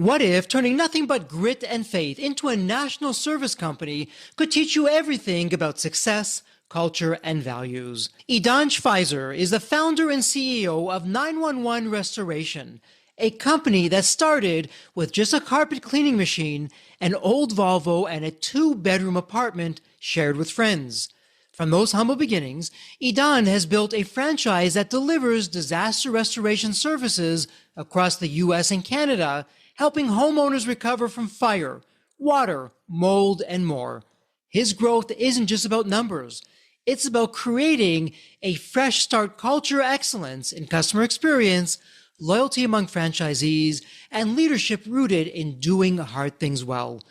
What if turning nothing but grit and faith into a national service company could teach you everything about success, culture, and values? Idan Shpizear is the founder and CEO of 911 Restoration, a company that started with just a carpet cleaning machine, an old Volvo, and a two-bedroom apartment shared with friends. From those humble beginnings, Idan has built a franchise that delivers disaster restoration services across the U.S. and Canada, helping homeowners recover from fire, water, mold, and more. His growth isn't just about numbers. It's about creating a fresh start culture excellence in customer experience, loyalty among franchisees, and leadership rooted in doing hard things well.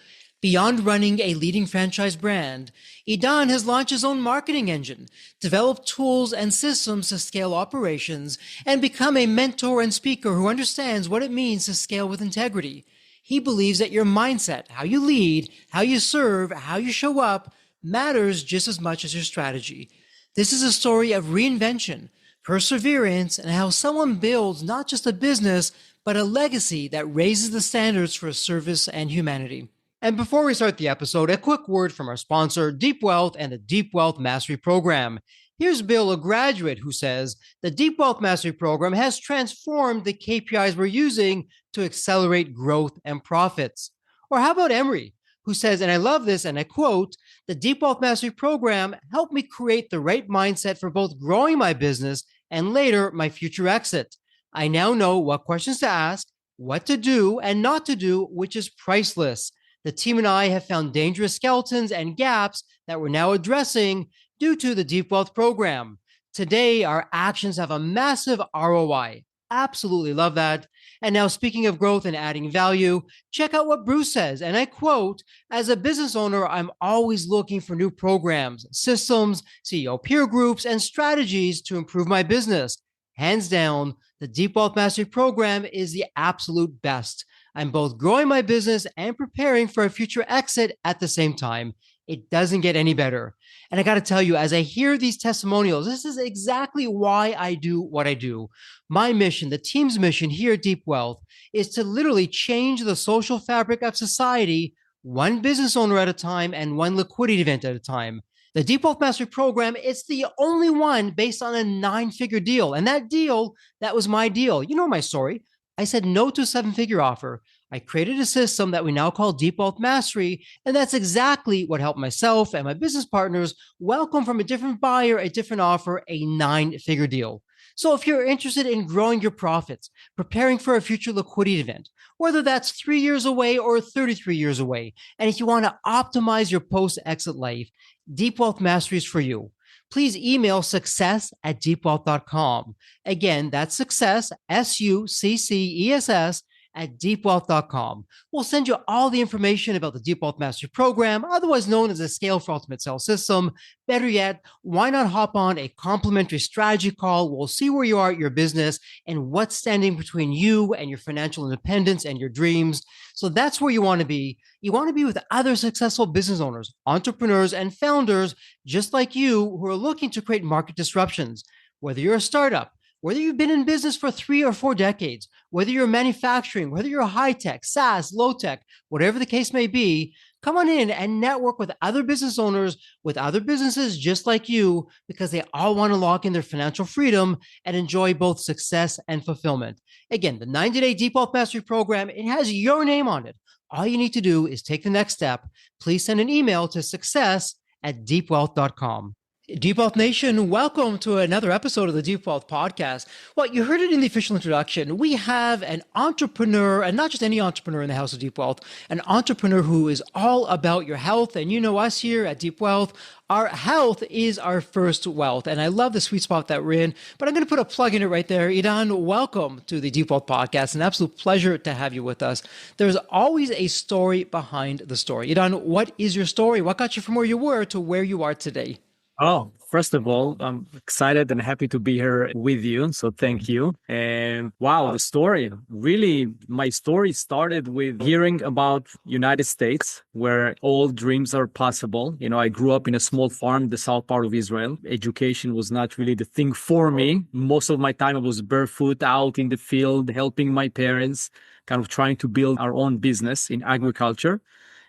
Beyond running a leading franchise brand, Idan has launched his own marketing engine, developed tools and systems to scale operations, and become a mentor and speaker who understands what it means to scale with integrity. He believes that your mindset, how you lead, how you serve, how you show up, matters just as much as your strategy. This is a story of reinvention, perseverance, and how someone builds not just a business, but a legacy that raises the standards for service and humanity. And before we start the episode, a quick word from our sponsor, Deep Wealth and the Deep Wealth Mastery Program. Here's Bill, a graduate, who says, the Deep Wealth Mastery Program has transformed the KPIs we're using to accelerate growth and profits. Or how about Emery, who says, and I love this, and I quote, the Deep Wealth Mastery Program helped me create the right mindset for both growing my business and later my future exit. I now know what questions to ask, what to do and not to do, which is priceless. The team and I have found dangerous skeletons and gaps that we're now addressing due to the Deep Wealth Program. Today, our actions have a massive ROI. Absolutely love that. And now, speaking of growth and adding value, check out what Bruce says. And I quote, as a business owner, I'm always looking for new programs, systems, CEO peer groups, and strategies to improve my business. Hands down, the Deep Wealth Mastery Program is the absolute best. I'm both growing my business and preparing for a future exit at the same time. It doesn't get any better. And I got to tell you, as I hear these testimonials, this is exactly why I do what I do. My mission, the team's mission here at Deep Wealth, is to literally change the social fabric of society, one business owner at a time and one liquidity event at a time. The Deep Wealth Mastery Program, it's the only one based on a 9-figure deal. And that deal, that was my deal. You know my story. I said no to a 7-figure offer. I created a system that we now call Deep Wealth Mastery, and that's exactly what helped myself and my business partners welcome from a different buyer, a different offer, a 9-figure deal. So if you're interested in growing your profits, preparing for a future liquidity event, whether that's 3 years away or 33 years away, and if you want to optimize your post-exit life, Deep Wealth Mastery is for you. Please email success@deepwealth.com. Again, that's success, SUCCESS, at deepwealth.com. We'll send you all the information about the Deep Wealth Mastery Program, otherwise known as the Scale for Ultimate Sales System. Better yet, why not hop on a complimentary strategy call? We'll see where you are at your business and what's standing between you and your financial independence and your dreams. So that's where you want to be. You want to be with other successful business owners, entrepreneurs, and founders just like you who are looking to create market disruptions. Whether you're a startup, whether you've been in business for 3 or 4 decades, whether you're manufacturing, whether you're high-tech, SaaS, low-tech, whatever the case may be, come on in and network with other business owners, with other businesses just like you, because they all want to lock in their financial freedom and enjoy both success and fulfillment. Again, the 90-day Deep Wealth Mastery Program, it has your name on it. All you need to do is take the next step. Please send an email to success@deepwealth.com. Deep Wealth Nation, welcome to another episode of the Deep Wealth Podcast. Well, you heard it in the official introduction. We have an entrepreneur, and not just any entrepreneur in the house of Deep Wealth, an entrepreneur who is all about your health. And you know us here at Deep Wealth, our health is our first wealth. And I love the sweet spot that we're in, but I'm going to put a plug in it right there. Idan, welcome to the Deep Wealth Podcast. An absolute pleasure to have you with us. There's always a story behind the story. Idan, what is your story? What got you from where you were to where you are today? Oh, first of all, I'm excited and happy to be here with you. So thank you. And wow, the story. Really, my story started with hearing about United States where all dreams are possible. I grew up in a small farm in the south part of Israel. Education was not really the thing for me. Most of my time I was barefoot out in the field, helping my parents, kind of trying to build our own business in agriculture.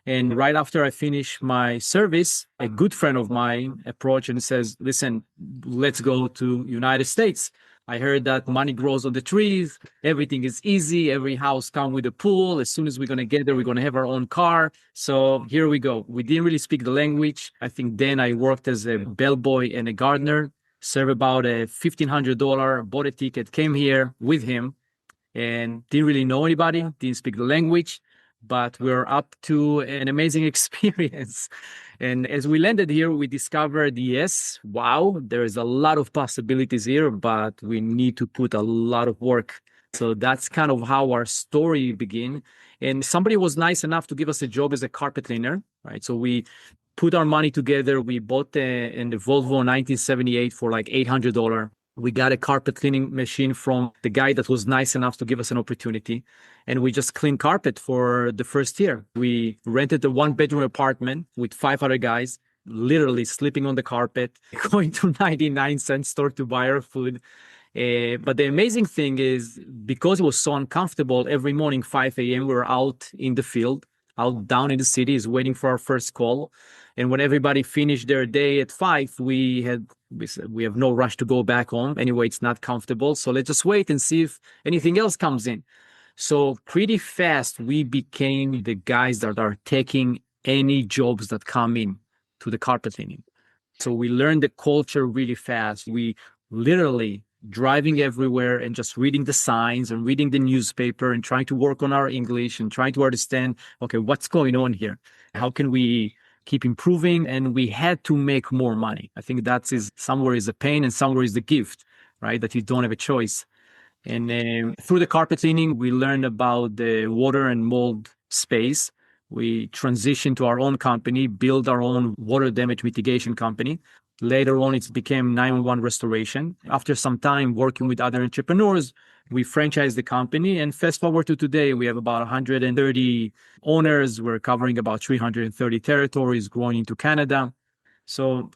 And right after I finished my service, a good friend of mine approached and says, "Listen, let's go to United States. I heard that money grows on the trees. Everything is easy. Every house comes with a pool. As soon as we're going to get there, we're going to have our own car. So here we go." We didn't really speak the language. I think then I worked as a bellboy and a gardener, served about a $1,500, bought a ticket, came here with him and didn't really know anybody, didn't speak the language, but we're up to an amazing experience. And as we landed here, we discovered, yes, wow, there is a lot of possibilities here, but we need to put a lot of work. So that's kind of how our story began. And somebody was nice enough to give us a job as a carpet cleaner, right? So we put our money together. We bought the Volvo 1978 for like $800. We got a carpet cleaning machine from the guy that was nice enough to give us an opportunity. And we just cleaned carpet for the first year. We rented a one-bedroom apartment with 5 other guys, literally sleeping on the carpet, going to 99-cent store to buy our food. But the amazing thing is, because it was so uncomfortable, every morning, 5 a.m., we were out in the field, out down in the city, is waiting for our first call. And when everybody finished their day at 5, we said, we have no rush to go back home. Anyway, it's not comfortable. So let's just wait and see if anything else comes in. So pretty fast, we became the guys that are taking any jobs that come in to the carpet cleaning. So we learned the culture really fast. We literally driving everywhere and just reading the signs and reading the newspaper and trying to work on our English and trying to understand, okay, what's going on here? How can we keep improving? And we had to make more money. I think that is somewhere is a pain and somewhere is the gift, right? That you don't have a choice. And through the carpet cleaning, we learned about the water and mold space. We transitioned to our own company, build our own water damage mitigation company. Later on, it became 911 restoration. After some time working with other entrepreneurs, we franchised the company. And fast forward to today, we have about 130 owners. We're covering about 330 territories, growing into Canada. So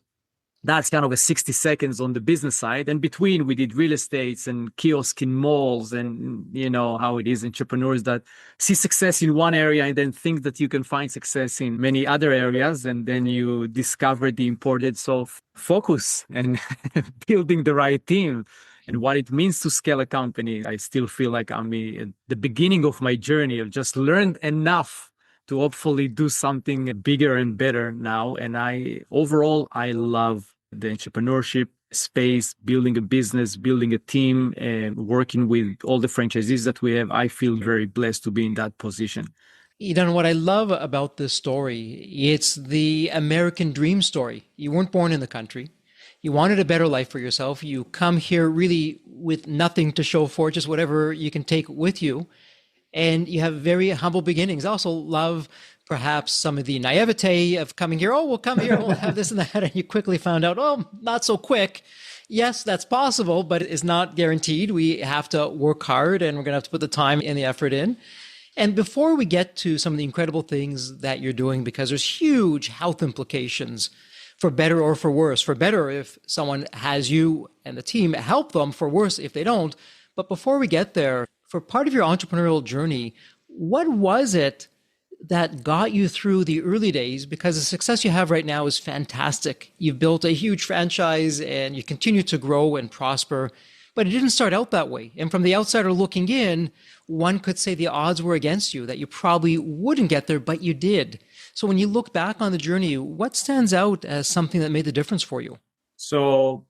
that's kind of a 60 seconds on the business side. And between, we did real estates and kiosk in malls, and you know how it is, entrepreneurs that see success in one area and then think that you can find success in many other areas. And then you discover the importance of focus and building the right team and what it means to scale a company. I still feel like I'm at the beginning of my journey. I've just learned enough to hopefully do something bigger and better now. And overall, I love the entrepreneurship space, building a business, building a team, and working with all the franchisees that we have. I feel very blessed to be in that position. Idan, what I love about this story, it's the American dream story. You weren't born in the country. You wanted a better life for yourself. You come here really with nothing to show for it, just whatever you can take with you. And you have very humble beginnings. I also love perhaps some of the naivete of coming here. Oh, we'll come here, we'll have this and that. And you quickly found out, oh, not so quick. Yes, that's possible, but it is not guaranteed. We have to work hard and we're going to have to put the time and the effort in. And before we get to some of the incredible things that you're doing, because there's huge health implications for better or for worse. For better, if someone has you and the team help them; for worse, if they don't. But before we get there, for part of your entrepreneurial journey, what was it that got you through the early days? Because the success you have right now is fantastic. You've built a huge franchise and you continue to grow and prosper, but it didn't start out that way. And from the outsider looking in, one could say the odds were against you, that you probably wouldn't get there, but you did. So when you look back on the journey, what stands out as something that made the difference for you? So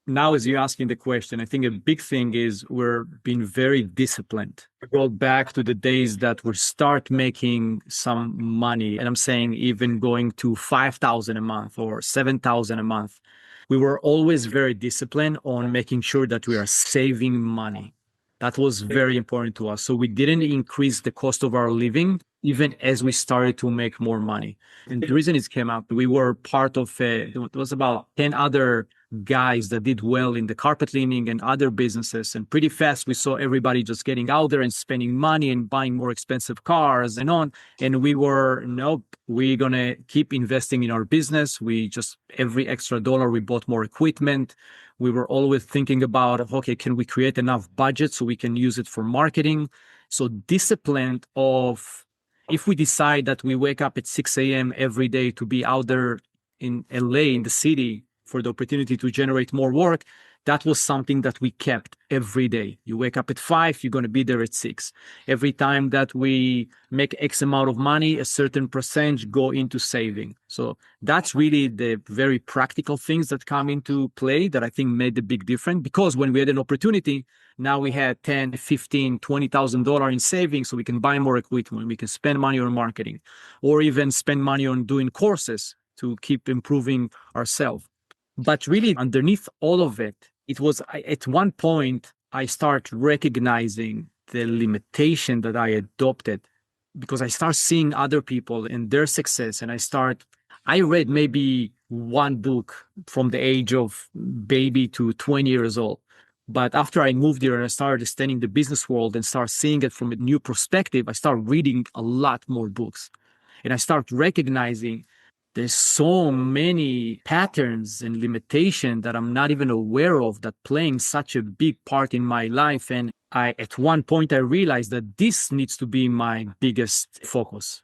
now, as you're asking the question, I think a big thing is we're being very disciplined. We go back to the days that we start making some money. And I'm saying even going to 5,000 a month or 7,000 a month. We were always very disciplined on making sure that we are saving money. That was very important to us. So we didn't increase the cost of our living. even as we started to make more money. And the reason it came up, we were part of, it was about 10 other guys that did well in the carpet cleaning and other businesses. And pretty fast, we saw everybody just getting out there and spending money and buying more expensive cars and on. And we were, nope, we're going to keep investing in our business. We just, every extra dollar, we bought more equipment. We were always thinking about, okay, can we create enough budget so we can use it for marketing? So discipline of, if we decide that we wake up at 6 a.m. every day to be out there in LA, in the city, for the opportunity to generate more work, that was something that we kept every day. You wake up at 5, you're going to be there at 6. Every time that we make X amount of money, a certain percentage go into saving. So that's really the very practical things that come into play that I think made the big difference, because when we had an opportunity, now we had 10, 15, $20,000 in savings, so we can buy more equipment, we can spend money on marketing, or even spend money on doing courses to keep improving ourselves. But really, underneath all of it, it was at one point I start recognizing the limitation that I adopted, because I start seeing other people and their success. And I read maybe one book from the age of baby to 20 years old. But after I moved here and I started studying the business world and start seeing it from a new perspective, I start reading a lot more books. And I start recognizing there's so many patterns and limitations that I'm not even aware of that playing such a big part in my life. And at one point, I realized that this needs to be my biggest focus.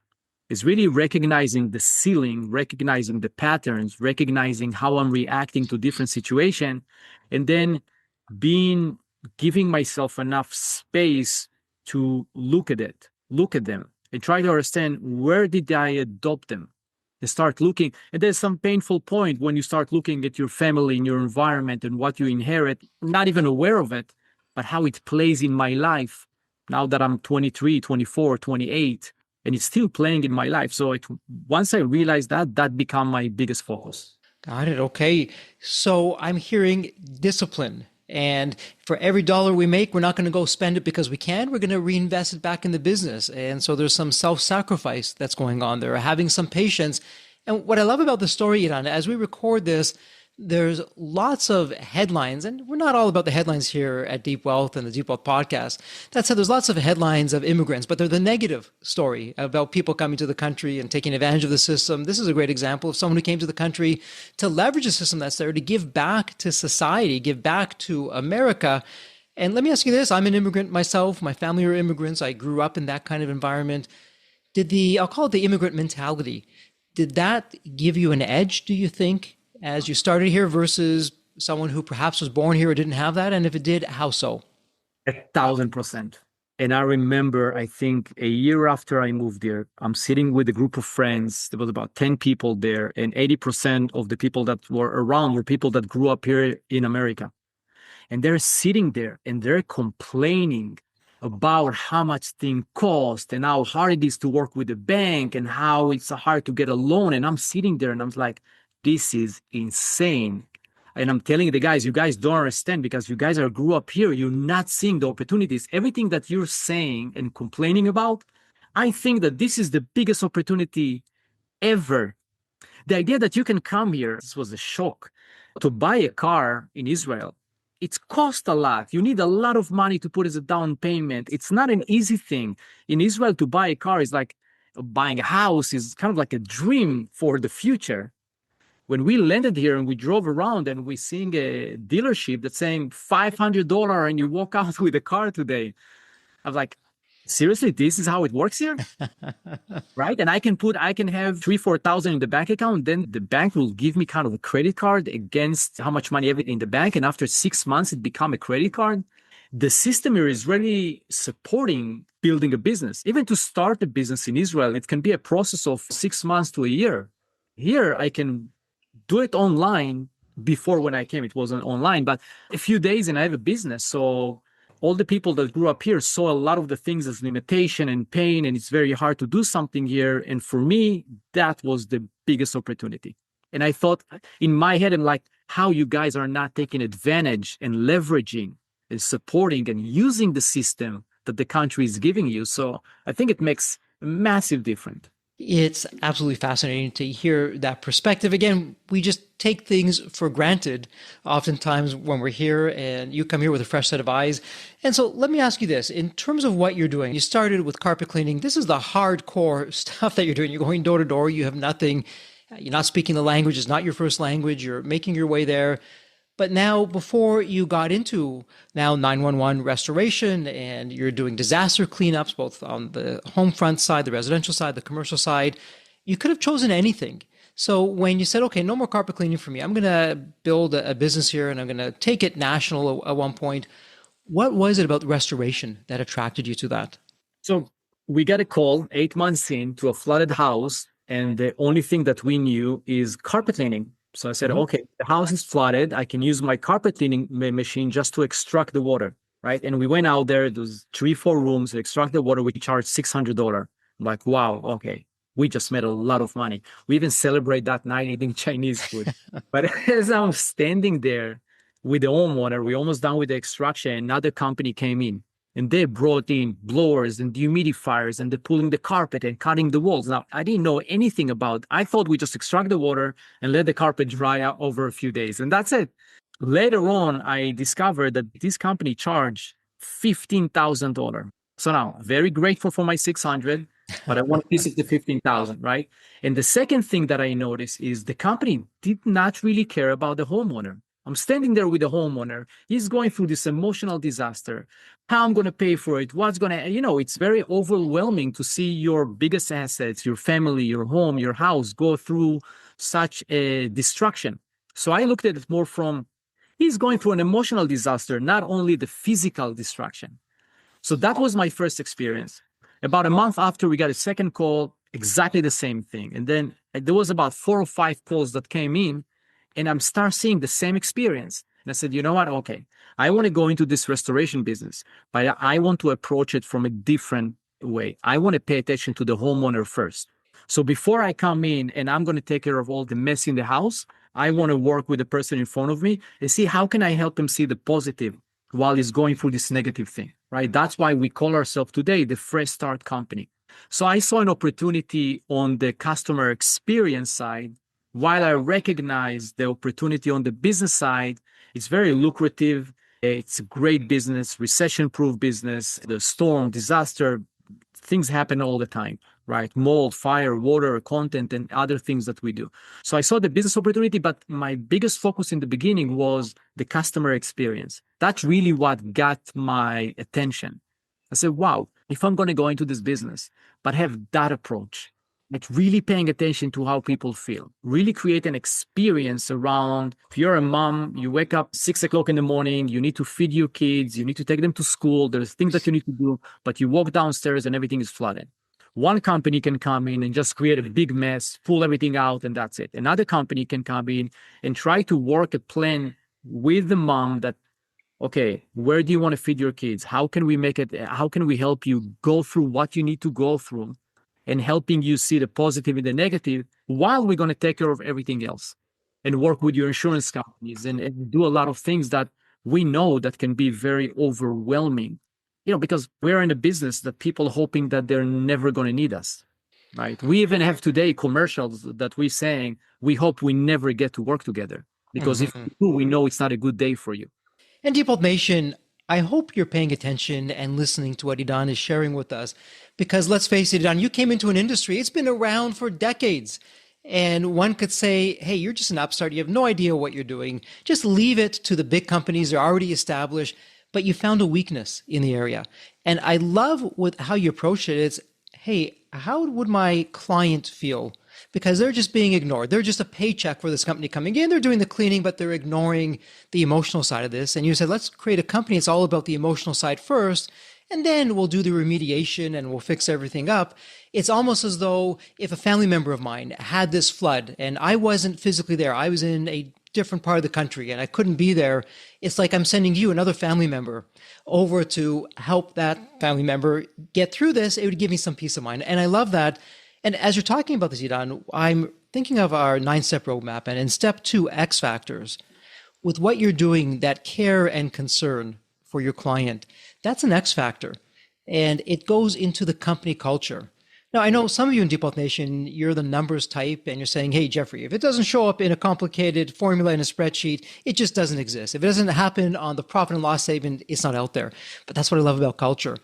It's really recognizing the ceiling, recognizing the patterns, recognizing how I'm reacting to different situations, and then giving myself enough space to look at them, and try to understand, where did I adopt them? And start looking. And there's some painful point when you start looking at your family and your environment and what you inherit, not even aware of it, but how it plays in my life now that I'm 23, 24, 28, and it's still playing in my life. So once I realized that became my biggest focus. Got it. Okay. So I'm hearing discipline. And for every dollar we make, we're not going to go spend it because we can. We're going to reinvest it back in the business. And so there's some self-sacrifice that's going on there, having some patience. And what I love about the story, Idan, as we record this, there's lots of headlines, and we're not all about the headlines here at Deep Wealth and the Deep Wealth podcast. That said, there's lots of headlines of immigrants, but they're the negative story about people coming to the country and taking advantage of the system. This is a great example of someone who came to the country to leverage a system that's there to give back to society, give back to America. And let me ask you this. I'm an immigrant myself. My family are immigrants. I grew up in that kind of environment. I'll call it the immigrant mentality, did that give you an edge, do you think, as you started here versus someone who perhaps was born here or didn't have that? And if it did, how so? 1,000%. And I remember, I think a year after I moved there, I'm sitting with a group of friends. There was about 10 people there, and 80% of the people that were around were people that grew up here in America. And they're sitting there and they're complaining about how much things cost and how hard it is to work with the bank and how it's hard to get a loan. And I'm sitting there and I'm like, this is insane. And I'm telling the guys, you guys don't understand, because you guys grew up here. You're not seeing the opportunities. Everything that you're saying and complaining about, I think that this is the biggest opportunity ever. The idea that you can come here, this was a shock. To buy a car in Israel, it's cost a lot. You need a lot of money to put as a down payment. It's not an easy thing. In Israel, to buy a car is like buying a house, is kind of like a dream for the future. When we landed here and we drove around and we seeing a dealership that's saying $500 and you walk out with a car today, I was like, seriously, this is how it works here? Right? And I can have 3,000-4,000 in the bank account. Then the bank will give me kind of a credit card against how much money I have in the bank. And after 6 months, it become a credit card. The system here is really supporting building a business. Even to start a business in Israel, it can be a process of 6 months to a year. Here, I can do it online. Before, when I came, it wasn't online, but a few days and I have a business. So all the people that grew up here saw a lot of the things as limitation and pain, and it's very hard to do something here. And for me, that was the biggest opportunity. And I thought in my head, I'm like, how you guys are not taking advantage and leveraging and supporting and using the system that the country is giving you. So I think it makes Massive different. It's absolutely fascinating to hear that perspective. Again, we just take things for granted oftentimes when we're here, and you come here with a fresh set of eyes. And so let me ask you this. In terms of what you're doing, you started with carpet cleaning. This is the hardcore stuff that you're doing. You're going door to door. You have nothing. You're not speaking the language. It's not your first language. You're making your way there. But now, before you got into now 911 restoration and you're doing disaster cleanups, both on the home front side, the residential side, the commercial side, you could have chosen anything. So when you said, okay, no more carpet cleaning for me, I'm going to build a business here and I'm going to take it national at one point. What was it about restoration that attracted you to that? So we got a call 8 months into a flooded house, and the only thing that we knew is carpet cleaning. So I said, okay, the house is flooded. I can use my carpet cleaning machine just to extract the water, right? And we went out there. There was 3-4 rooms to extract the water. We charged $600. I'm like, wow, okay. We just made a lot of money. We even celebrate that night eating Chinese food. But as I'm standing there with the homeowner, we're almost done with the extraction. Another company came in. And they brought in blowers and dehumidifiers, and they're pulling the carpet and cutting the walls. Now, I didn't know anything about it. I thought we just extract the water and let the carpet dry out over a few days. And that's it. Later on, I discovered that this company charged $15,000. So now, very grateful for my 600, but I want a piece of the 15,000, right? And the second thing that I noticed is the company did not really care about the homeowner. I'm standing there with the homeowner. He's going through this emotional disaster. How I'm going to pay for it? What's going to, it's very overwhelming to see your biggest assets, your family, your home, your house go through such a destruction. So I looked at it more from, he's going through an emotional disaster, not only the physical destruction. So that was my first experience. About a month after, we got a second call, exactly the same thing. And then there was about 4 or 5 calls that came in, and I'm start seeing the same experience. And I said, you know what? Okay, I want to go into this restoration business, but I want to approach it from a different way. I want to pay attention to the homeowner first. So before I come in and I'm going to take care of all the mess in the house, I want to work with the person in front of me and see how can I help him see the positive while he's going through this negative thing, right? That's why we call ourselves today the Fresh Start Company. So I saw an opportunity on the customer experience side. While I recognize the opportunity on the business side, it's very lucrative. It's a great business, recession-proof business. The storm, disaster, things happen all the time, right? Mold, fire, water, content, and other things that we do. So I saw the business opportunity, but my biggest focus in the beginning was the customer experience. That's really what got my attention. I said, wow, if I'm going to go into this business, but have that approach, like really paying attention to how people feel, really create an experience around, if you're a mom, you wake up 6 o'clock in the morning, you need to feed your kids, you need to take them to school, there's things that you need to do, but you walk downstairs and everything is flooded. One company can come in and just create a big mess, pull everything out, and that's it. Another company can come in and try to work a plan with the mom that, okay, where do you want to feed your kids? How can we make it? How can we help you go through what you need to go through and helping you see the positive and the negative while we're going to take care of everything else and work with your insurance companies and do a lot of things that we know that can be very overwhelming, because we're in a business that people hoping that they're never going to need us, right? We even have today commercials that we're saying, we hope we never get to work together because if we do, we know it's not a good day for you. And Depot Nation, I hope you're paying attention and listening to what Idan is sharing with us, because let's face it, Idan, you came into an industry, it's been around for decades. And one could say, hey, you're just an upstart. You have no idea what you're doing. Just leave it to the big companies. They're already established, but you found a weakness in the area. And I love how you approach it. It's, hey, how would my client feel? Because they're just being ignored. They're just a paycheck for this company coming in. They're doing the cleaning, but they're ignoring the emotional side of this. And you said, let's create a company. It's all about the emotional side first, and then we'll do the remediation and we'll fix everything up. It's almost as though if a family member of mine had this flood and I wasn't physically there, I was in a different part of the country and I couldn't be there. It's like I'm sending you, another family member, over to help that family member get through this. It would give me some peace of mind. And I love that. And as you're talking about this, Idan, I'm thinking of our 9-step roadmap, and in step 2, X factors. With what you're doing, that care and concern for your client, that's an X factor. And it goes into the company culture. Now, I know some of you in Deep Wealth Nation, you're the numbers type and you're saying, hey, Jeffrey, if it doesn't show up in a complicated formula in a spreadsheet, it just doesn't exist. If it doesn't happen on the profit and loss statement, it's not out there. But that's what I love about culture.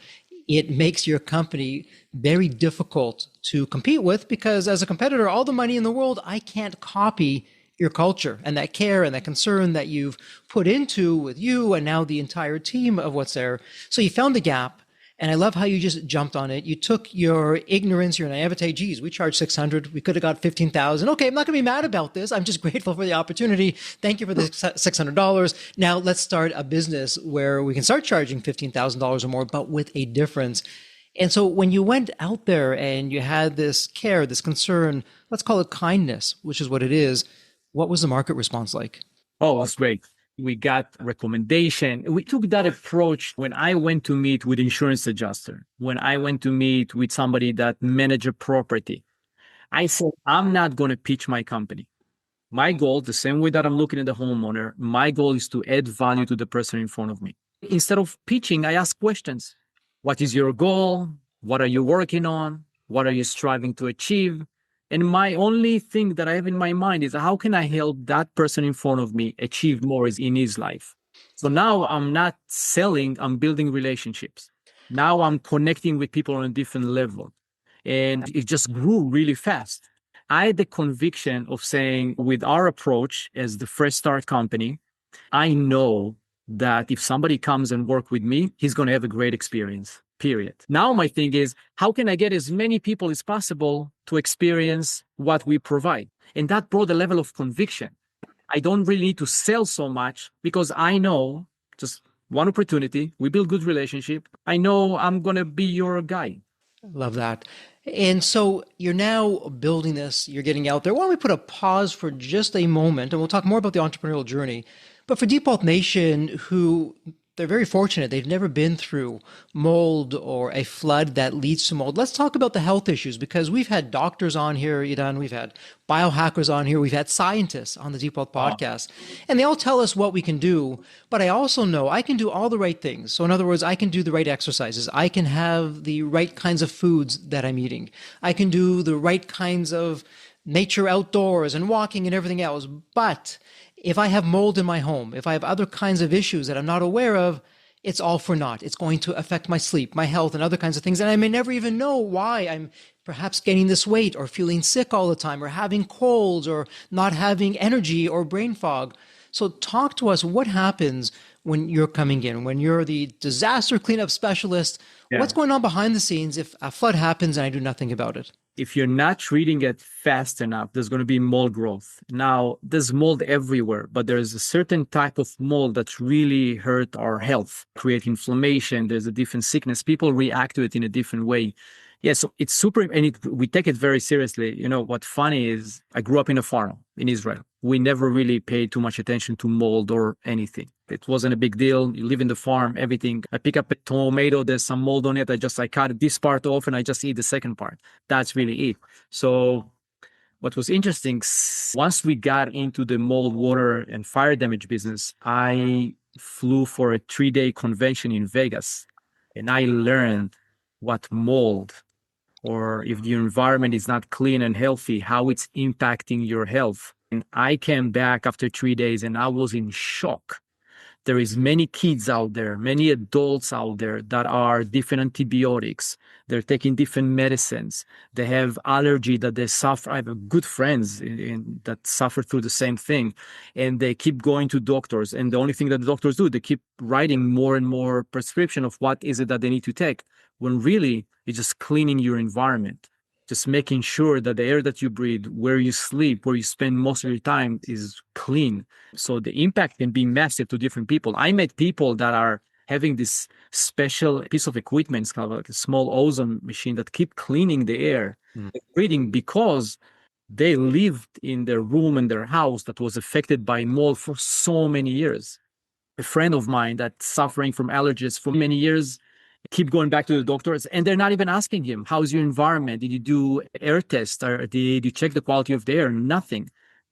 It makes your company very difficult to compete with because as a competitor, all the money in the world, I can't copy your culture and that care and that concern that you've put into with you and now the entire team of what's there. So you found the gap. And I love how you just jumped on it. You took your ignorance, your naivete. Geez, we charged 600. We could have got 15,000. Okay, I'm not going to be mad about this. I'm just grateful for the opportunity. Thank you for the $600. Now let's start a business where we can start charging $15,000 or more, but with a difference. And so when you went out there and you had this care, this concern, let's call it kindness, which is what it is. What was the market response like? Oh, it was great. We got recommendation. We took that approach when I went to meet with insurance adjuster, when I went to meet with somebody that managed a property. I said, I'm not going to pitch my company. My goal, the same way that I'm looking at the homeowner, my goal is to add value to the person in front of me. Instead of pitching, I ask questions. What is your goal? What are you working on? What are you striving to achieve? And my only thing that I have in my mind is how can I help that person in front of me achieve more in his life? So now I'm not selling, I'm building relationships. Now I'm connecting with people on a different level. And it just grew really fast. I had the conviction of saying with our approach as the fresh start company, I know that if somebody comes and work with me, he's going to have a great experience. Period. Now my thing is, how can I get as many people as possible to experience what we provide? And that brought a level of conviction. I don't really need to sell so much because I know just one opportunity, we build good relationship. I know I'm going to be your guy. Love that. And so you're now building this, you're getting out there. Why don't we put a pause for just a moment and we'll talk more about the entrepreneurial journey. But for Deep Wealth Nation, who they're very fortunate. They've never been through mold or a flood that leads to mold. Let's talk about the health issues because we've had doctors on here, Idan. We've had biohackers on here. We've had scientists on the Deep Wealth podcast. And they all tell us what we can do. But I also know I can do all the right things. So in other words, I can do the right exercises. I can have the right kinds of foods that I'm eating. I can do the right kinds of nature outdoors and walking and everything else. But if I have mold in my home, if I have other kinds of issues that I'm not aware of, it's all for naught. It's going to affect my sleep, my health, and other kinds of things. And I may never even know why I'm perhaps gaining this weight or feeling sick all the time or having colds or not having energy or brain fog. So talk to us. What happens when you're coming in, when you're the disaster cleanup specialist? Yeah. What's going on behind the scenes if a flood happens and I do nothing about it? If you're not treating it fast enough, there's going to be mold growth. Now, there's mold everywhere, but there's a certain type of mold that really hurt our health, create inflammation. There's a different sickness. People react to it in a different way. Yeah, so it's super, and we take it very seriously. You know, what's funny is I grew up in a farm in Israel. We never really paid too much attention to mold or anything. It wasn't a big deal. You live in the farm, everything. I pick up a tomato, there's some mold on it. I cut this part off and I just eat the second part. That's really it. So what was interesting, once we got into the mold, water, and fire damage business, I flew for a 3-day convention in Vegas and I learned what mold, or if the environment is not clean and healthy, how it's impacting your health. And I came back after 3 days and I was in shock. There is many kids out there, many adults out there that are different antibiotics. They're taking different medicines. They have allergy that they suffer. I have good friends that suffer through the same thing. And they keep going to doctors. And the only thing that the doctors do, they keep writing more and more prescription of what is it that they need to take. When really it's just cleaning your environment. Just making sure that the air that you breathe, where you sleep, where you spend most of your time is clean. So the impact can be massive to different people. I met people that are having this special piece of equipment, it's kind of like a small ozone machine that keep cleaning the air, breathing, because they lived in their room and their house that was affected by mold for so many years. A friend of mine that's suffering from allergies for many years, keep going back to the doctors and they're not even asking him, how's your environment? Did you do air tests or did you check the quality of the air? Nothing.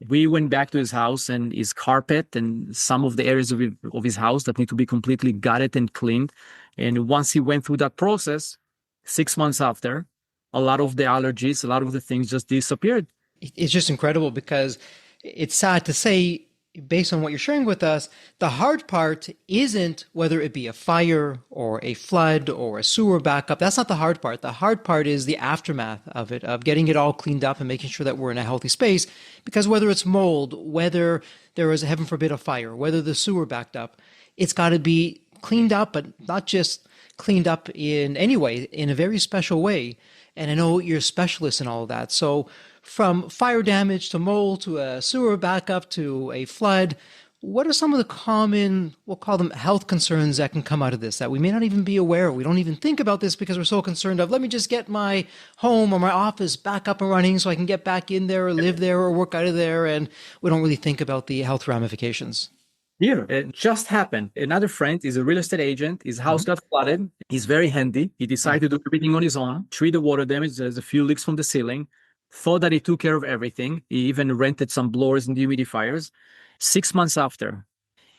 We went back to his house and his carpet and some of the areas of his house that need to be completely gutted and cleaned. And once he went through that process, 6 months after, a lot of the allergies, a lot of the things just disappeared. It's just incredible because it's sad to say, based on what you're sharing with us, the hard part isn't whether it be a fire or a flood or a sewer backup. That's not the hard part. The hard part is the aftermath of it, of getting it all cleaned up and making sure that we're in a healthy space. Because whether it's mold, whether there is, heaven forbid, a fire, whether the sewer backed up, it's got to be cleaned up, but not just cleaned up in any way, in a very special way. And I know you're a specialist in all of that. So from fire damage to mold to a sewer backup to a flood, what are some of the common, we'll call them health concerns that can come out of this that we may not even be aware of? We don't even think about this because we're so concerned of, let me just get my home or my office back up and running so I can get back in there or live there or work out of there. And we don't really think about the health ramifications. Here, it just happened. Another friend is a real estate agent. His house got flooded. He's very handy. He decided to do everything on his own, treat the water damage. There's a few leaks from the ceiling. Thought that he took care of everything. He even rented some blowers and dehumidifiers. 6 months after,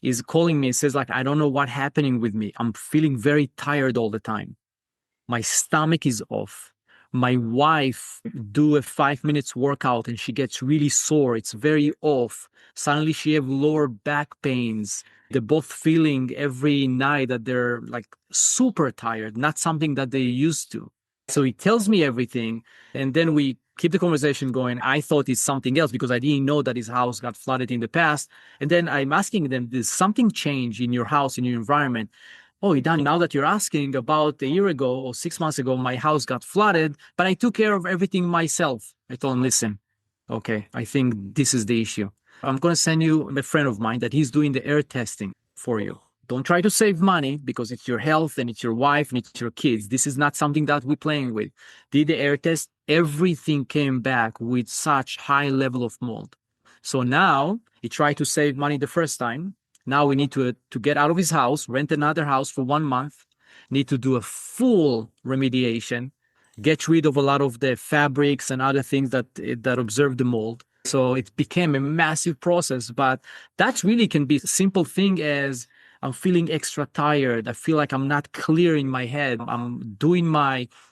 he's calling me and says, like, I don't know what's happening with me. I'm feeling very tired all the time. My stomach is off. My wife do a 5 minutes workout and she gets really sore. It's very off. Suddenly she have lower back pains. They're both feeling every night that they're like super tired, not something that they used to. So he tells me everything. And then we keep the conversation going. I thought it's something else because I didn't know that his house got flooded in the past. And then I'm asking them, did something change in your house, in your environment? Oh, Idan, now that you're asking, about a year ago or 6 months ago, my house got flooded, but I took care of everything myself. I told him, listen, okay, I think this is the issue. I'm going to send you a friend of mine that he's doing the air testing for you. Don't try to save money because it's your health and it's your wife and it's your kids. This is not something that we're playing with. Did the air test. Everything came back with such high level of mold. So now he tried to save money the first time. Now we need to get out of his house, rent another house for 1 month, need to do a full remediation, get rid of a lot of the fabrics and other things that observe the mold. So it became a massive process, but that really can be a simple thing as I'm feeling extra tired. I feel like I'm not clear in my head. I'm doing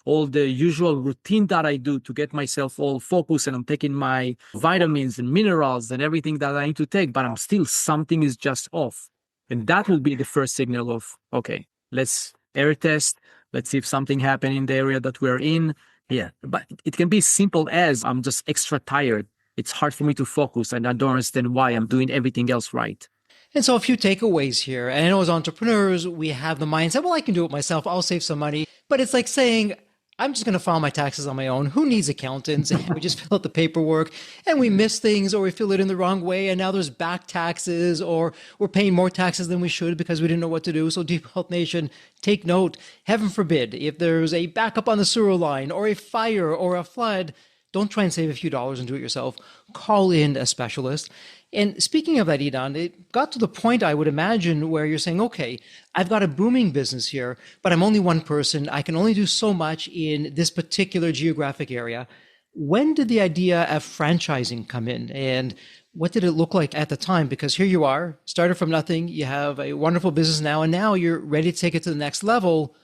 all the usual routine that I do to get myself all focused, and I'm taking my vitamins and minerals and everything that I need to take, but something is just off. And that will be the first signal of, okay, let's air test. Let's see if something happened in the area that we're in. Yeah, but it can be simple as I'm just extra tired. It's hard for me to focus and I don't understand why I'm doing everything else right. And so a few takeaways here. And I know as entrepreneurs, we have the mindset, well, I can do it myself. I'll save some money. But it's like saying, I'm just going to file my taxes on my own. Who needs accountants? And we just fill out the paperwork and we miss things or we fill it in the wrong way. And now there's back taxes or we're paying more taxes than we should because we didn't know what to do. So Deep Health Nation, take note. Heaven forbid, if there's a backup on the sewer line or a fire or a flood, don't try and save a few dollars and do it yourself. Call in a specialist. And speaking of that, Idan, it got to the point, I would imagine, where you're saying, okay, I've got a booming business here, but I'm only one person. I can only do so much in this particular geographic area. When did the idea of franchising come in? And what did it look like at the time? Because here you are, started from nothing. You have a wonderful business now, and now you're ready to take it to the next level.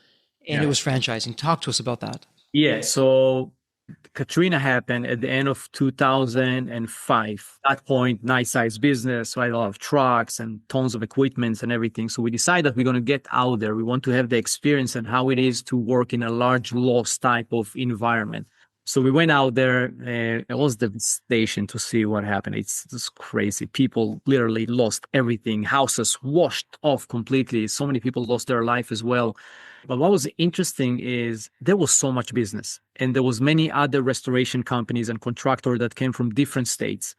And it was franchising. Talk to us about that. Yeah. So Katrina happened at the end of 2005. At that point, nice size business, right? A lot of trucks and tons of equipment and everything. So we decided that we're going to get out there. We want to have the experience and how it is to work in a large loss type of environment. So we went out there and it was devastation to see what happened. It's just crazy. People literally lost everything. Houses washed off completely. So many people lost their life as well. But what was interesting is there was so much business and there was many other restoration companies and contractors that came from different states.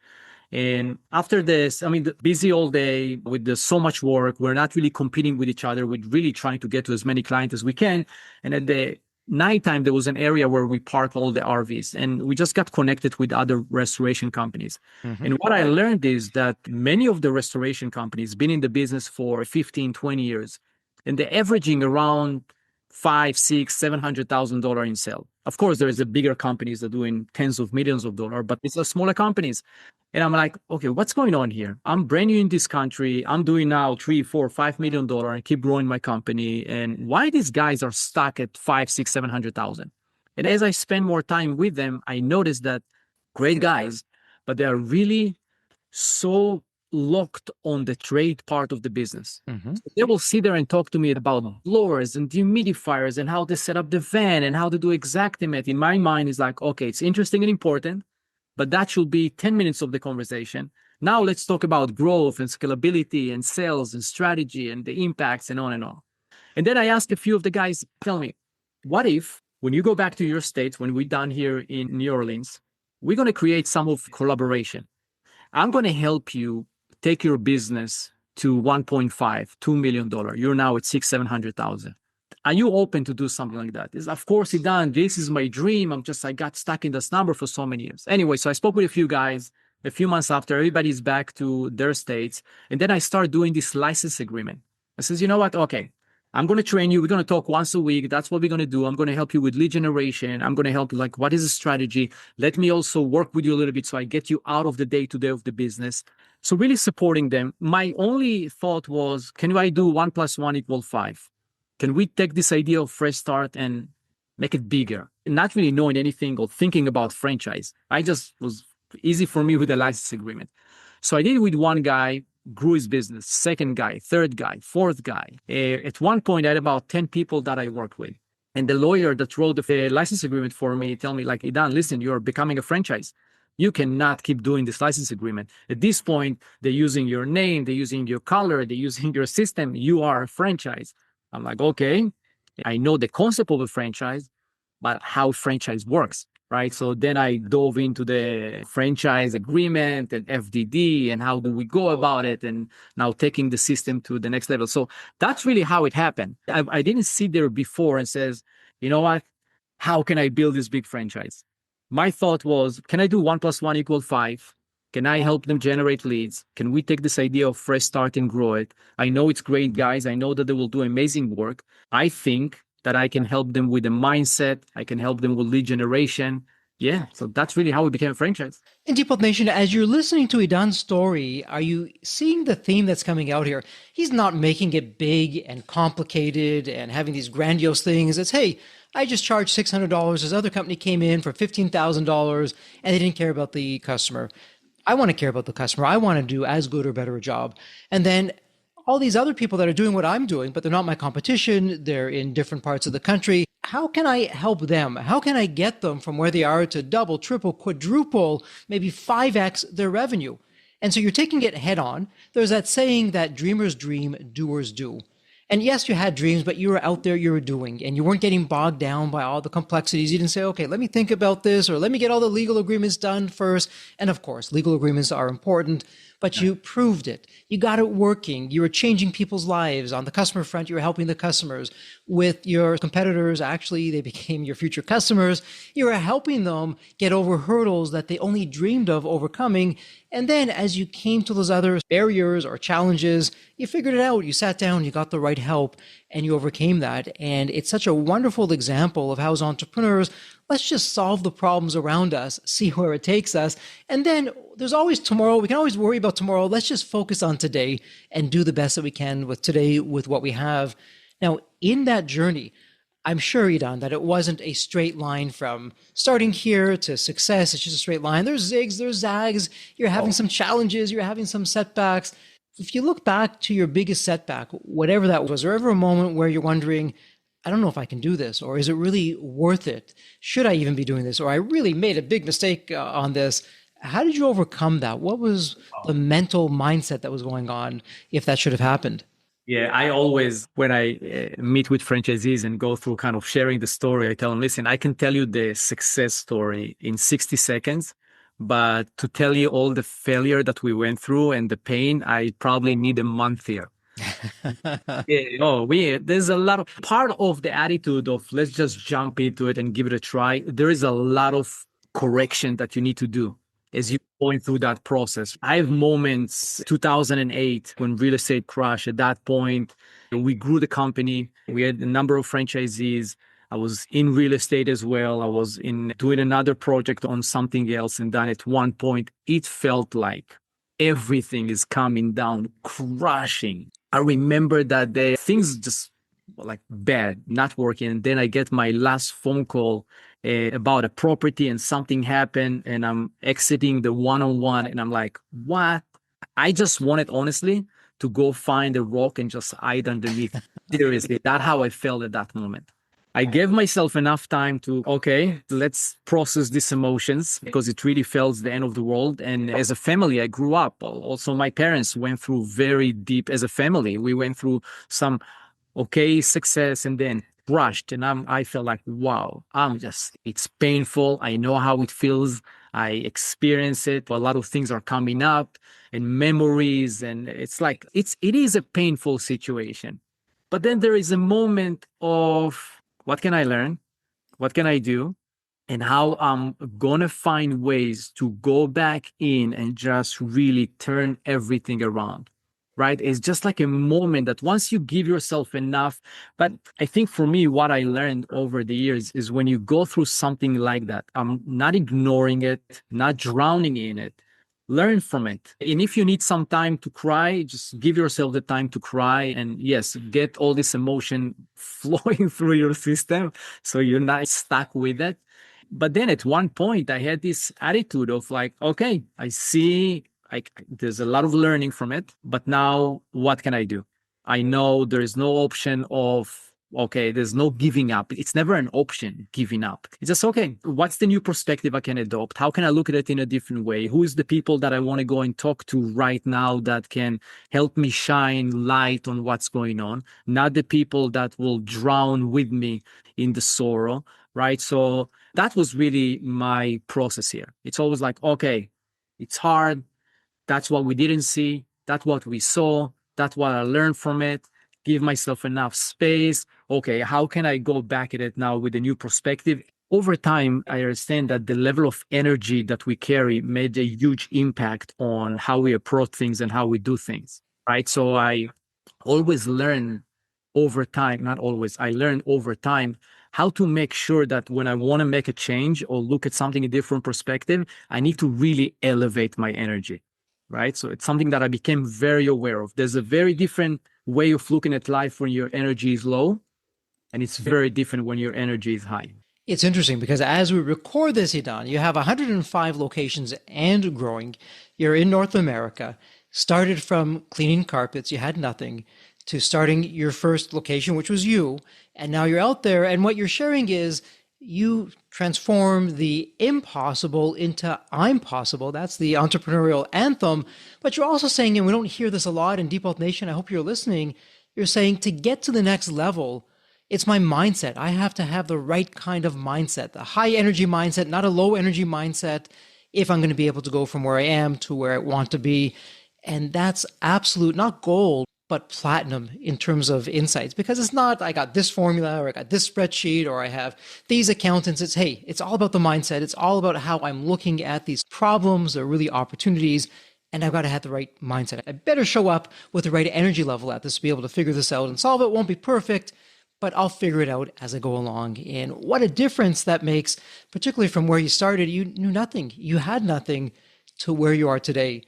And after this, busy all day with so much work, we're not really competing with each other. We're really trying to get to as many clients as we can. And at the nighttime, there was an area where we park all the RVs and we just got connected with other restoration companies. Mm-hmm. And what I learned is that many of the restoration companies been in the business for 15, 20 years, and they're averaging around $500,000, $600,000, $700,000 in sale. Of course, there is the bigger companies that are doing tens of millions of dollars, but it's the smaller companies. And I'm like, okay, what's going on here? I'm brand new in this country. I'm doing now $3, $4, $5 million and keep growing my company. And why these guys are stuck at 5, 6, 700,000? And as I spend more time with them, I noticed that great guys, but they are really so locked on the trade part of the business. So they will sit there and talk to me about blowers and dehumidifiers and how to set up the fan and how to do Xactimate. In my mind, is like, okay, it's interesting and important, but that should be 10 minutes of the conversation. Now let's talk about growth and scalability and sales and strategy and the impacts and on and on. And then I asked a few of the guys, tell me, what if when you go back to your states, when we're done here in New Orleans, we're going to create some of collaboration. I'm going to help you take your business to 1.5, $2 million. You're now at 700,000. Are you open to do something like that? Of course, Idan, this is my dream. I got stuck in this number for so many years. Anyway, so I spoke with a few guys. A few months after, everybody's back to their states. And then I start doing this license agreement. I says, you know what? Okay, I'm going to train you. We're going to talk once a week. That's what we're going to do. I'm going to help you with lead generation. I'm going to help you, like, what is the strategy? Let me also work with you a little bit so I get you out of the day-to-day of the business. So really supporting them. My only thought was, can I do 1 + 1 = 5? Can we take this idea of fresh start and make it bigger? Not really knowing anything or thinking about franchise. I just was easy for me with the license agreement. So I did it with one guy, grew his business, second guy, third guy, fourth guy. At one point, I had about 10 people that I worked with. And the lawyer that wrote the license agreement for me tell me, like, Idan, listen, you're becoming a franchise. You cannot keep doing this license agreement. At this point, they're using your name, they're using your color, they're using your system. You are a franchise. I'm like, okay, I know the concept of a franchise, but how franchise works, right? So then I dove into the franchise agreement and FDD and how do we go about it, and now taking the system to the next level. So that's really how it happened. I didn't sit there before and says, you know what, how can I build this big franchise? My thought was, can I do 1 + 1 = 5? Can I help them generate leads? Can we take this idea of fresh start and grow it? I know it's great, guys. I know that they will do amazing work. I think that I can help them with the mindset. I can help them with lead generation. Yeah, so that's really how we became a franchise. In Depot Nation, as you're listening to Idan's story, are you seeing the theme that's coming out here? He's not making it big and complicated and having these grandiose things. It's, hey, I just charged $600. This other company came in for $15,000 and they didn't care about the customer. I want to care about the customer. I want to do as good or better a job. And then all these other people that are doing what I'm doing, but they're not my competition. They're in different parts of the country. How can I help them? How can I get them from where they are to double, triple, quadruple, maybe 5x their revenue? And so you're taking it head on. There's that saying that dreamers dream, doers do. And yes, you had dreams, but you were out there, you were doing, and you weren't getting bogged down by all the complexities. You didn't say, okay, let me think about this, or let me get all the legal agreements done first. And of course, legal agreements are important, but you proved it. You got it working. You were changing people's lives. On the customer front, you were helping the customers. With your competitors, actually, they became your future customers. You were helping them get over hurdles that they only dreamed of overcoming. And then as you came to those other barriers or challenges, you figured it out. You sat down, you got the right help, and you overcame that. And it's such a wonderful example of how, as entrepreneurs, let's just solve the problems around us, see where it takes us. And then there's always tomorrow. We can always worry about tomorrow. Let's just focus on today and do the best that we can with today, with what we have. Now, in that journey, I'm sure, Idan, that it wasn't a straight line from starting here to success. It's just a straight line. There's zigs, there's zags. You're having some challenges. You're having some setbacks. If you look back to your biggest setback, whatever that was there ever a moment where you're wondering, I don't know if I can do this, or is it really worth it? Should I even be doing this? Or I really made a big mistake on this. How did you overcome that? What was the mental mindset that was going on if that should have happened? Yeah, I always, when I meet with franchisees and go through kind of sharing the story, I tell them, listen, I can tell you the success story in 60 seconds, but to tell you all the failure that we went through and the pain, I probably need a month here. There's a lot of part of the attitude of let's just jump into it and give it a try. There is a lot of correction that you need to do as you're going through that process. I have moments, 2008, when real estate crashed. At that point, we grew the company. We had a number of franchisees. I was in real estate as well. I was in doing another project on something else. And then at one point, it felt like everything is coming down, crashing. I remember that day, things just were like bad, not working. And then I get my last phone call about a property and something happened and I'm exiting the one-on-one and I'm like, what? I just wanted, honestly, to go find a rock and just hide underneath. Seriously, that's how I felt at that moment. I gave myself enough time to, okay, let's process these emotions because it really felt the end of the world. And as a family, I grew up. Also, my parents went through very deep as a family. We went through some okay success and then crushed. And I felt like, wow, it's painful. I know how it feels. I experience it. A lot of things are coming up and memories. And it's like, it is a painful situation. But then there is a moment of, what can I learn? What can I do? And how I'm going to find ways to go back in and just really turn everything around, right? It's just like a moment that once you give yourself enough. But I think for me, what I learned over the years is when you go through something like that, I'm not ignoring it, not drowning in it. Learn from it. And if you need some time to cry, just give yourself the time to cry. And yes, get all this emotion flowing through your system so you're not stuck with it. But then at one point, I had this attitude of like, okay, I see there's a lot of learning from it, but now what can I do? I know there is no option of, okay, there's no giving up. It's never an option, giving up. It's just, okay, what's the new perspective I can adopt? How can I look at it in a different way? Who is the people that I want to go and talk to right now that can help me shine light on what's going on? Not the people that will drown with me in the sorrow, right? So that was really my process here. It's always like, okay, it's hard. That's what we didn't see. That's what we saw. That's what I learned from it. Give myself enough space. Okay, how can I go back at it now with a new perspective? Over time, I understand that the level of energy that we carry made a huge impact on how we approach things and how we do things, right? So I always learn over time, not always, I learn over time how to make sure that when I want to make a change or look at something in a different perspective, I need to really elevate my energy, right? So it's something that I became very aware of. There's a very different way of looking at life when your energy is low, and it's very different when your energy is high. It's interesting because as we record this, Idan, you have 105 locations and growing. You're in North America, started from cleaning carpets, you had nothing, to starting your first location, which was you. And now you're out there. And what you're sharing is you transform the impossible into I'm possible. That's the entrepreneurial anthem. But you're also saying, and we don't hear this a lot in Deep Health Nation, I hope you're listening, you're saying to get to the next level, it's my mindset. I have to have the right kind of mindset, the high energy mindset, not a low energy mindset, if I'm going to be able to go from where I am to where I want to be. And that's absolute, not gold, but platinum in terms of insights, because it's not, I got this formula or I got this spreadsheet or I have these accountants. It's, hey, it's all about the mindset. It's all about how I'm looking at these problems or really opportunities. And I've got to have the right mindset. I better show up with the right energy level at this to be able to figure this out and solve it. Won't be perfect, but I'll figure it out as I go along. And what a difference that makes, particularly from where you started. You knew nothing. You had nothing to where you are today.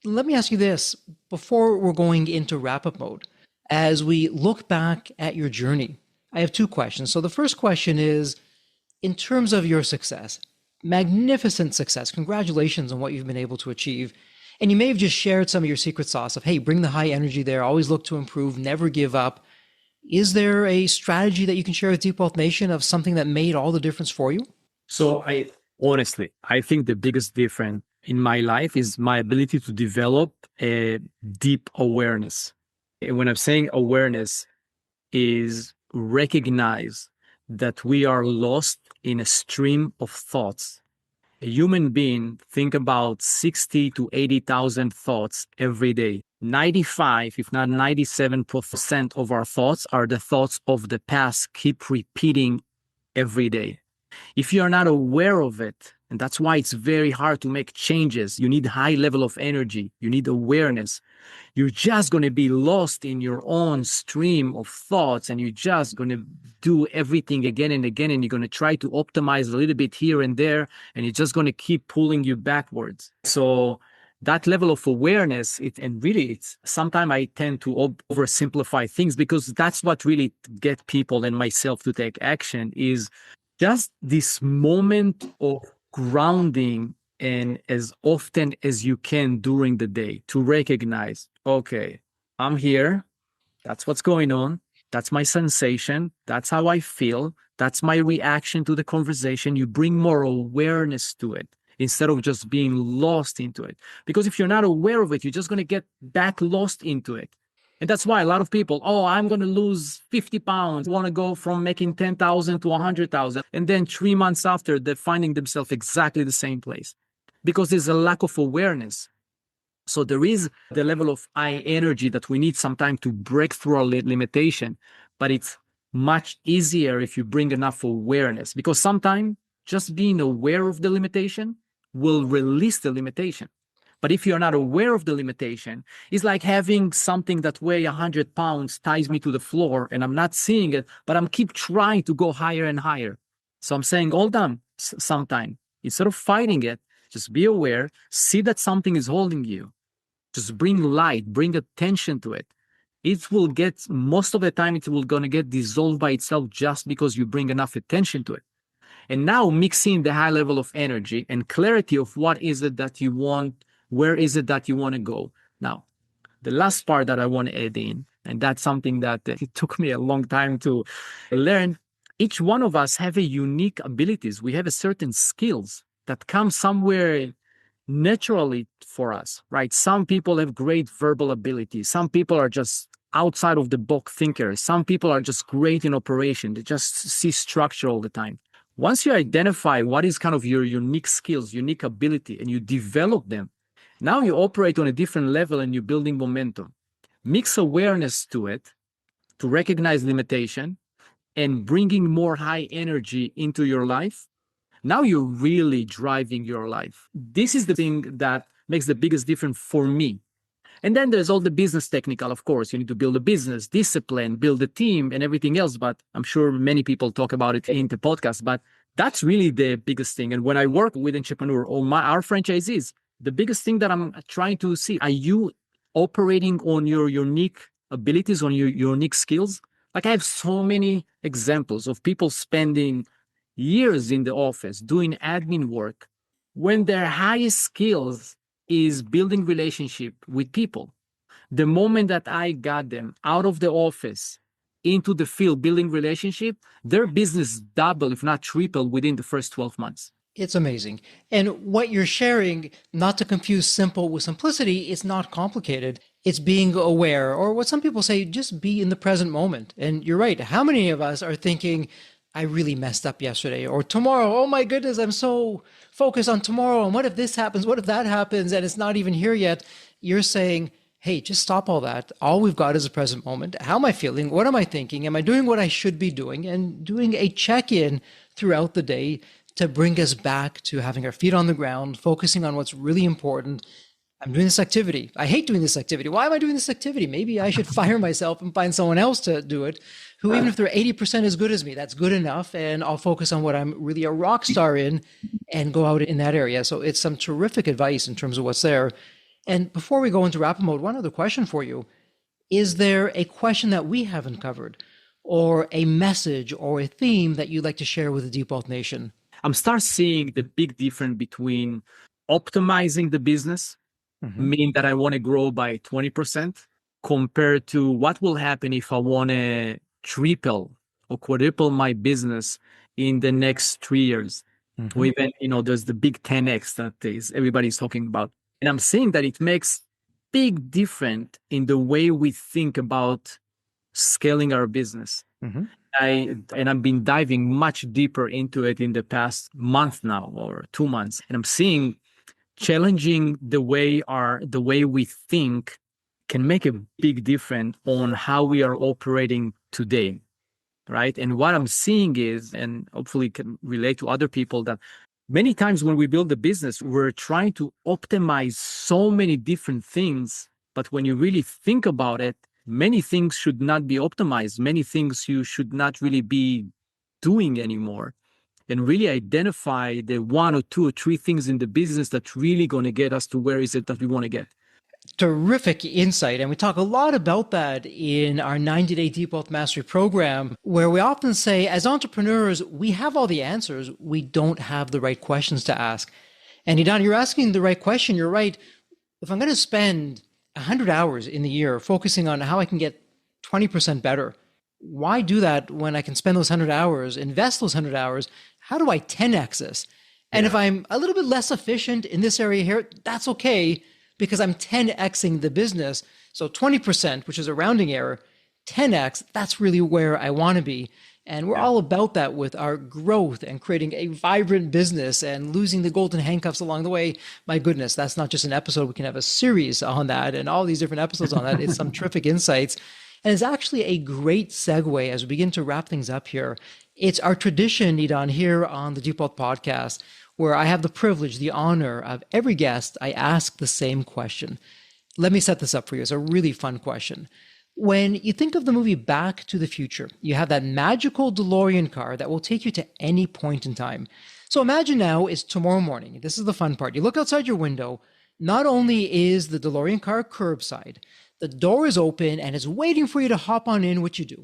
Let me ask you this before we're going into wrap-up mode. As we look back at your journey, I have two questions. So the first question is, in terms of your success, magnificent success, congratulations on what you've been able to achieve. And you may have just shared some of your secret sauce of, hey, bring the high energy there, always look to improve, never give up. Is there a strategy that you can share with Deep Wealth Nation of something that made all the difference for you? So honestly, I think the biggest difference in my life is my ability to develop a deep awareness. And when I'm saying awareness, is recognize that we are lost in a stream of thoughts. A human being think about 60 to 80,000 thoughts every day. 95, if not 97% of our thoughts are the thoughts of the past, keep repeating every day. If you are not aware of it, and that's why it's very hard to make changes, you need high level of energy, you need awareness. You're just going to be lost in your own stream of thoughts, and you're just going to do everything again and again, and you're going to try to optimize a little bit here and there, and it's just going to keep pulling you backwards. So that level of awareness, it's sometimes I tend to oversimplify things because that's what really get people and myself to take action is just this moment of grounding, and as often as you can during the day to recognize, okay, I'm here. That's what's going on. That's my sensation. That's how I feel. That's my reaction to the conversation. You bring more awareness to it instead of just being lost into it. Because if you're not aware of it, you're just going to get back lost into it. And that's why a lot of people, oh, I'm going to lose 50 pounds, want to go from making 10,000 to 100,000. And then 3 months after, they're finding themselves exactly the same place because there's a lack of awareness. So there is the level of high energy that we need sometimes to break through our limitation, but it's much easier if you bring enough awareness, because sometimes just being aware of the limitation will release the limitation. But if you're not aware of the limitation, it's like having something that weighs 100 pounds ties me to the floor and I'm not seeing it, but I'm keep trying to go higher and higher. So I'm saying, hold on, sometime. Instead of fighting it, just be aware, see that something is holding you. Just bring light, bring attention to it. It will get, most of the time, it will going to get dissolved by itself just because you bring enough attention to it. And now mixing the high level of energy and clarity of what is it that you want, where is it that you want to go. Now, the last part that I want to add in, and that's something that it took me a long time to learn. Each one of us have a unique abilities. We have a certain skills that come somewhere naturally for us, right? Some people have great verbal ability. Some people are just outside of the box thinkers. Some people are just great in operation. They just see structure all the time. Once you identify what is kind of your unique skills, unique ability, and you develop them, now you operate on a different level and you're building momentum. Mix awareness to it to recognize limitation and bringing more high energy into your life. Now you're really driving your life. This is the thing that makes the biggest difference for me. And then there's all the business technical, of course. You need to build a business, discipline, build a team, and everything else. But I'm sure many people talk about it in the podcast. But that's really the biggest thing. And when I work with entrepreneur or our franchisees, the biggest thing that I'm trying to see, are you operating on your unique abilities, on your unique skills? Like I have so many examples of people spending years in the office doing admin work when their highest skills is building relationship with people. The moment that I got them out of the office into the field building relationship, their business double, if not triple, within the first 12 months. It's amazing. And what you're sharing, not to confuse simple with simplicity, it's not complicated. It's being aware, or what some people say, just be in the present moment. And you're right. How many of us are thinking, I really messed up yesterday, or tomorrow, oh my goodness, I'm so focused on tomorrow. And what if this happens? What if that happens? And it's not even here yet. You're saying, hey, just stop all that. All we've got is a present moment. How am I feeling? What am I thinking? Am I doing what I should be doing? And doing a check-in throughout the day to bring us back to having our feet on the ground, focusing on what's really important. I'm doing this activity. I hate doing this activity. Why am I doing this activity? Maybe I should fire myself and find someone else to do it, who, even if they're 80% as good as me, that's good enough. And I'll focus on what I'm really a rock star in and go out in that area. So it's some terrific advice in terms of what's there. And before we go into rapid mode, one other question for you. Is there a question that we haven't covered, or a message or a theme that you'd like to share with the Deep Wealth Nation? I'm start seeing the big difference between optimizing the business, meaning that I want to grow by 20%, compared to what will happen if I want to triple or quadruple my business in the next 3 years. Or even, there's the big 10x that is everybody's talking about. And I'm saying that it makes big difference in the way we think about scaling our business. I've been diving much deeper into it in the past month now, or 2 months. And I'm seeing challenging the way we think can make a big difference on how we are operating today. Right. And what I'm seeing is, and hopefully can relate to other people, that many times when we build a business, we're trying to optimize so many different things. But when you really think about it, many things should not be optimized. Many things you should not really be doing anymore. And really identify the 1 or 2 or 3 things in the business that's really going to get us to where is it that we want to get. Terrific insight. And we talk a lot about that in our 90-day Deep Wealth Mastery program, where we often say, as entrepreneurs, we have all the answers. We don't have the right questions to ask. And Idan, you're asking the right question. You're right. If I'm going to spend 100 hours in the year focusing on how I can get 20% better, why do that when I can spend those 100 hours, invest those 100 hours? How do I 10x this? And if I'm a little bit less efficient in this area here, that's okay, because I'm 10xing the business. So 20%, which is a rounding error, 10x, that's really where I want to be. And we're all about that with our growth and creating a vibrant business and losing the golden handcuffs along the way. My goodness, that's not just an episode. We can have a series on that and all these different episodes on that. It's some terrific insights. And it's actually a great segue as we begin to wrap things up here. It's our tradition, Idan, here on the Deep Wealth Podcast, where I have the privilege, the honor of every guest, I ask the same question. Let me set this up for you. It's a really fun question. When you think of the movie Back to the Future, you have that magical DeLorean car that will take you to any point in time. So imagine now it's tomorrow morning. This is the fun part. You look outside your window. Not only is the DeLorean car curbside, the door is open and it's waiting for you to hop on in. What you do?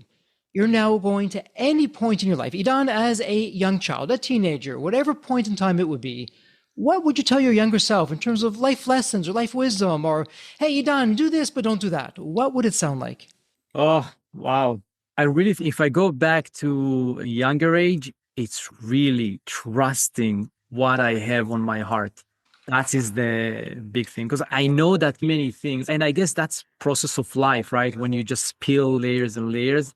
You're now going to any point in your life. Idan, as a young child, a teenager, whatever point in time it would be, what would you tell your younger self in terms of life lessons or life wisdom? Or, hey, Idan, do this, but don't do that. What would it sound like? Oh, wow. I really, if I go back to a younger age, it's really trusting what I have on my heart. That is the big thing, because I know that many things, and I guess that's process of life, right? When you just peel layers and layers.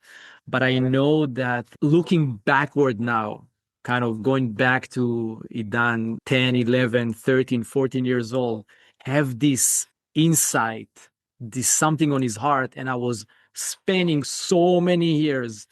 But I know that looking backward now, kind of going back to Idan, 10, 11, 13, 14 years old, have this insight, this something on his heart. And I was spending so many years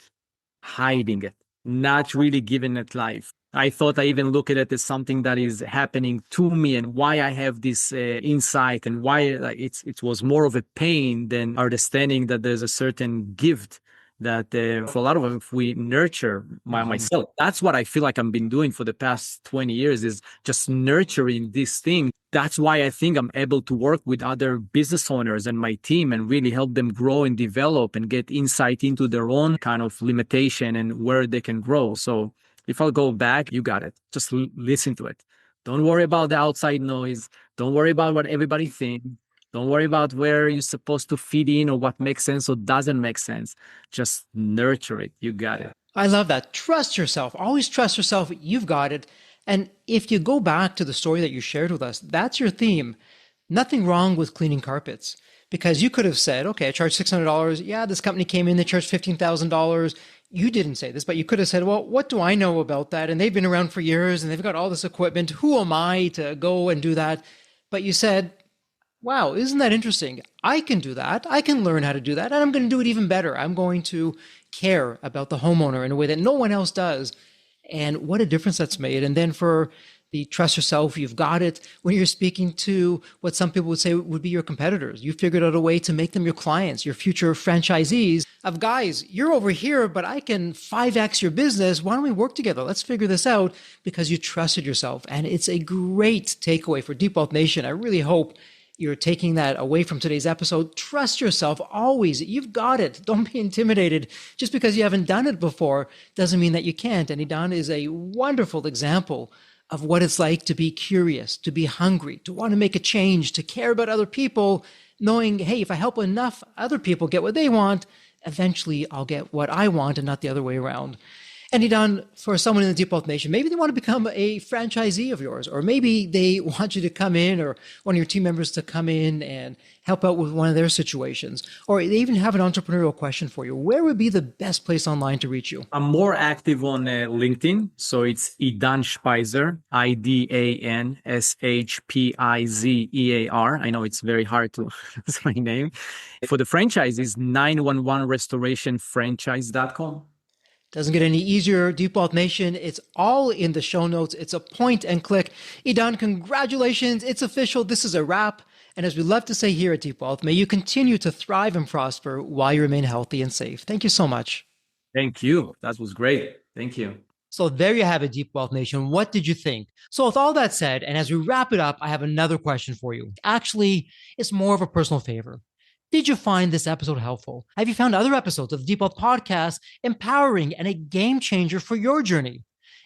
hiding it, not really giving it life. I thought I even look at it as something that is happening to me and why I have this insight and why it was more of a pain than understanding that there's a certain gift that for a lot of them, if we nurture myself, that's what I feel like I've been doing for the past 20 years is just nurturing this thing. That's why I think I'm able to work with other business owners and my team and really help them grow and develop and get insight into their own kind of limitation and where they can grow. So if I'll go back, you got it. Just listen to it. Don't worry about the outside noise. Don't worry about what everybody thinks. Don't worry about where you're supposed to fit in or what makes sense or doesn't make sense. Just nurture it. You got it. I love that. Trust yourself. Always trust yourself. You've got it. And if you go back to the story that you shared with us, that's your theme. Nothing wrong with cleaning carpets, because you could have said, okay, I charge $600. Yeah, this company came in, they charged $15,000. You didn't say this, but you could have said, well, what do I know about that? And they've been around for years and they've got all this equipment. Who am I to go and do that? But you said, wow, isn't that interesting? I can do that. I can learn how to do that. And I'm going to do it even better. I'm going to care about the homeowner in a way that no one else does. And what a difference that's made. And then for the trust yourself, you've got it. When you're speaking to what some people would say would be your competitors, you figured out a way to make them your clients, your future franchisees of guys, you're over here, but I can 5X your business. Why don't we work together? Let's figure this out, because you trusted yourself. And it's a great takeaway for Deep Wealth Nation. I really hope you're taking that away from today's episode. Trust yourself always. You've got it. Don't be intimidated. Just because you haven't done it before doesn't mean that you can't. And Idan is a wonderful example of what it's like to be curious, to be hungry, to want to make a change, to care about other people, knowing, hey, if I help enough other people get what they want, eventually I'll get what I want and not the other way around. And Idan, for someone in the Deep Wealth Nation, maybe they want to become a franchisee of yours, or maybe they want you to come in, or one of your team members to come in and help out with one of their situations, or they even have an entrepreneurial question for you. Where would be the best place online to reach you? I'm more active on LinkedIn. So it's Idan Shpizear, IDANSHPIZEAR. I know it's very hard to say my name. For the franchise is 911restorationfranchise.com. Doesn't get any easier. Deep Wealth Nation, it's all in the show notes. It's a point and click. Idan, congratulations. It's official. This is a wrap. And as we love to say here at Deep Wealth, may you continue to thrive and prosper while you remain healthy and safe. Thank you so much. Thank you. That was great. Thank you. So there you have it, Deep Wealth Nation. What did you think? So with all that said, and as we wrap it up, I have another question for you. Actually, it's more of a personal favor. Did you find this episode helpful? Have you found other episodes of the Deep Wealth Podcast empowering and a game changer for your journey?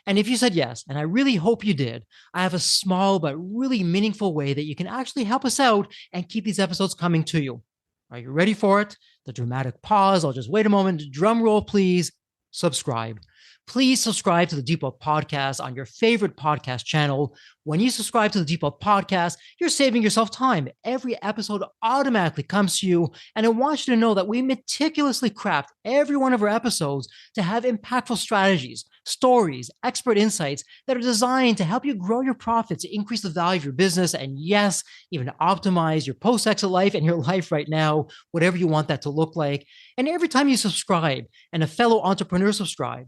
And if you said yes, and I really hope you did, I have a small but really meaningful way that you can actually help us out and keep these episodes coming to you. Are you ready for it? The dramatic pause. I'll just wait a moment. Drum roll, please. Subscribe. Please subscribe to the Deep Wealth Podcast on your favorite podcast channel. When you subscribe to the Deep Wealth Podcast, you're saving yourself time. Every episode automatically comes to you. And I want you to know that we meticulously craft every one of our episodes to have impactful strategies, stories, expert insights that are designed to help you grow your profits, increase the value of your business, and yes, even optimize your post-exit life and your life right now, whatever you want that to look like. And every time you subscribe and a fellow entrepreneur subscribe,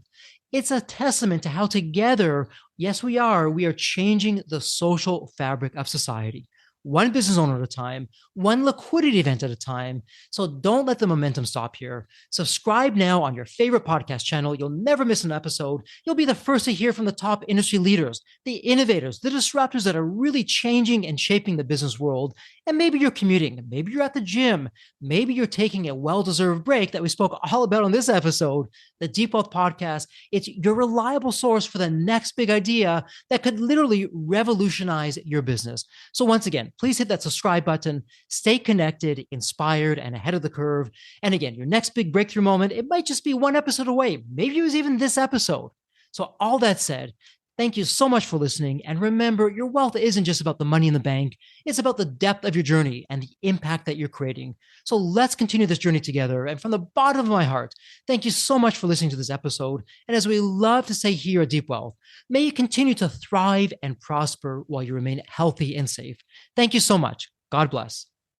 it's a testament to how together, yes, we are changing the social fabric of society. One business owner at a time, one liquidity event at a time. So don't let the momentum stop here. Subscribe now on your favorite podcast channel. You'll never miss an episode. You'll be the first to hear from the top industry leaders, the innovators, the disruptors that are really changing and shaping the business world. And maybe you're commuting, maybe you're at the gym, maybe you're taking a well-deserved break that we spoke all about on this episode. The Deep Wealth Podcast, it's your reliable source for the next big idea that could literally revolutionize your business. So once again, please hit that subscribe button, stay connected, inspired, and ahead of the curve. And again, your next big breakthrough moment, it might just be one episode away. Maybe it was even this episode. So all that said, thank you so much for listening. And remember, your wealth isn't just about the money in the bank. It's about the depth of your journey and the impact that you're creating. So let's continue this journey together. And from the bottom of my heart, thank you so much for listening to this episode. And as we love to say here at Deep Wealth, may you continue to thrive and prosper while you remain healthy and safe. Thank you so much. God bless.